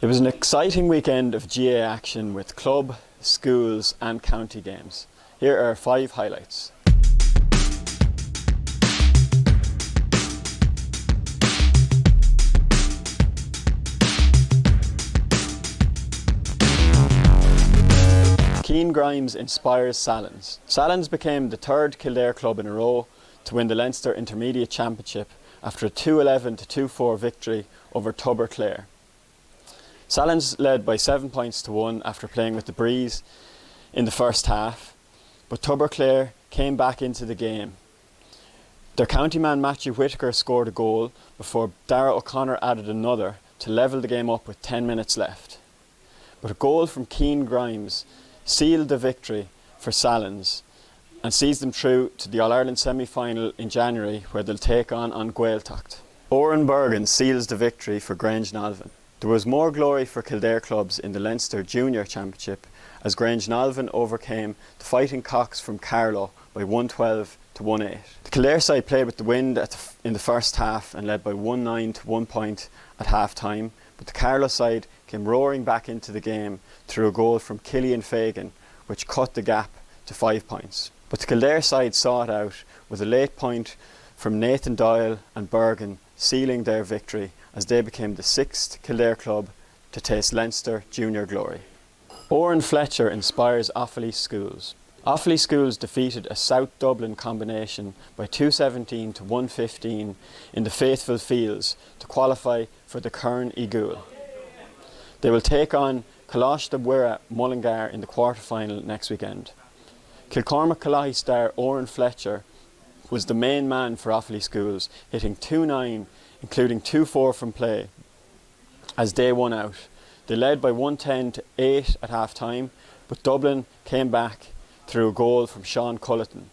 It was an exciting weekend of GAA action with club, schools and county games. Here are 5 highlights. Keane Grimes inspires Sallins. Sallins became the 3rd Kildare club in a row to win the Leinster Intermediate Championship after a 2-11 to 2-4 victory over Tubber Clare. Sallins led by 7 points to 1 after playing with the breeze in the first half, but Tubber Clare came back into the game. Their county man Matthew Whitaker scored a goal before Dara O'Connor added another to level the game up with 10 minutes left. But a goal from Keane Grimes sealed the victory for Sallins and sees them through to the All-Ireland semi-final in January, where they'll take on Gaeltacht. Oran Bergen seals the victory for Grange Nalvin. There was more glory for Kildare clubs in the Leinster Junior Championship as Grange Nalvin overcame the Fighting Cocks from Carlow by 112 to 1-8. The Kildare side played with the wind in the first half and led by 1-9 to 1 point at half time, but the Carlow side came roaring back into the game through a goal from Killian Fagan, which cut the gap to 5 points. But the Kildare side saw it out with a late point from Nathan Doyle and Bergen sealing their victory as they became the 6th Kildare club to taste Leinster junior glory. Oran Fletcher inspires Offaly schools. Offaly schools defeated a South Dublin combination by 217 to 115 in the Faithful Fields to qualify for the Kern Igul. They will take on Kalash de Buira Mullingar in the quarter-final next weekend. Kilcormac Calahi star Oran Fletcher was the main man for Offaly schools, hitting 2-9, including 2-4 from play. As they won out, they led by 110 to 8 at half time, but Dublin came back through a goal from Sean Culleton.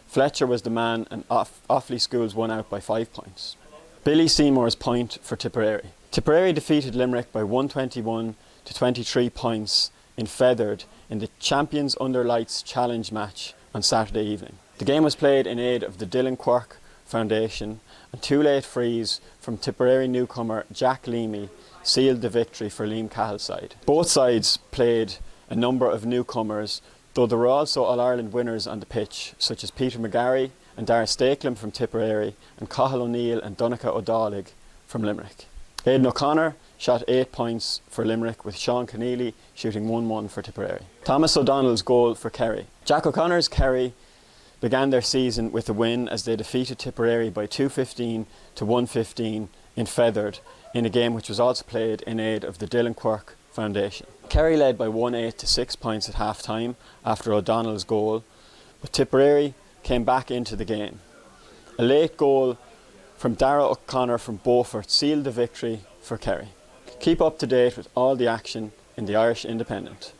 Fletcher was the man and Offaly schools won out by 5 points. Billy Seymour's point for Tipperary. Tipperary defeated Limerick by 121 to 23 points in Feathered in the Champions Under Lights Challenge match on Saturday evening. The game was played in aid of the Dylan Quirk Foundation, and 2 late frees from Tipperary newcomer Jack Leamy sealed the victory for Liam Cahill's side. Both sides played a number of newcomers, though there were also All-Ireland winners on the pitch, such as Peter McGarry and Dara Stakelum from Tipperary, and Cathal O'Neill and Donncha O'Dowlig from Limerick. Aidan O'Connor shot 8 points for Limerick, with Sean Keneally shooting 1-1 for Tipperary. Thomas O'Donnell's goal for Kerry. Jack O'Connor's Kerry began their season with a win as they defeated Tipperary by 215 to 115 in Feathered in a game which was also played in aid of the Dylan Quirk Foundation. Kerry led by 1-8 to 6 points at half time after O'Donnell's goal, but Tipperary came back into the game. A late goal from Dara O'Connor from Beaufort sealed the victory for Kerry. Keep up to date with all the action in the Irish Independent.